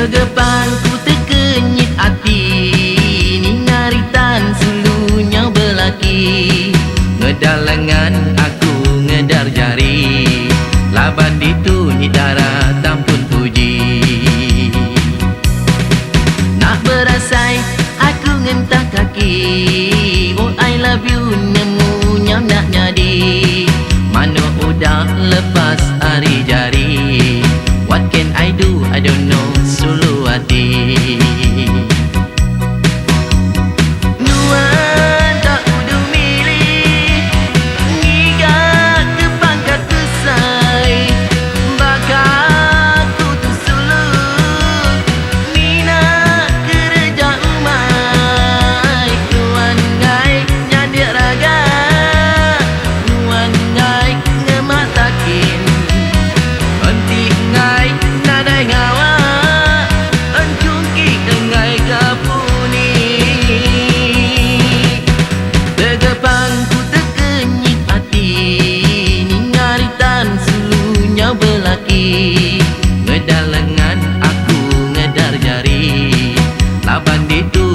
Tegepangku terkenyit hati, ni ngaritan sulunya belaki. Ngedalengan aku ngedar jari, laban ditunyi darah tampun puji. Nak berasai aku ngentah kaki, oh I love you nemu nyam nak nyadi. Mana udah lepas hari jari, what can I do, I don't know, sulu hati. Nuan tak udah milih, ngigak ke pangkat kesai. Bakal ku tu sulu, mina kerja umai. Nuan ngai nyadik raga, nuan ngai ngemak takin. Henti ngai nadai ngawa, encungki dengai kapuni. Tegepangku terkenyit hati, ni ngaritan sulunya belaki. Ngedalengan aku ngedar jari, laban ditu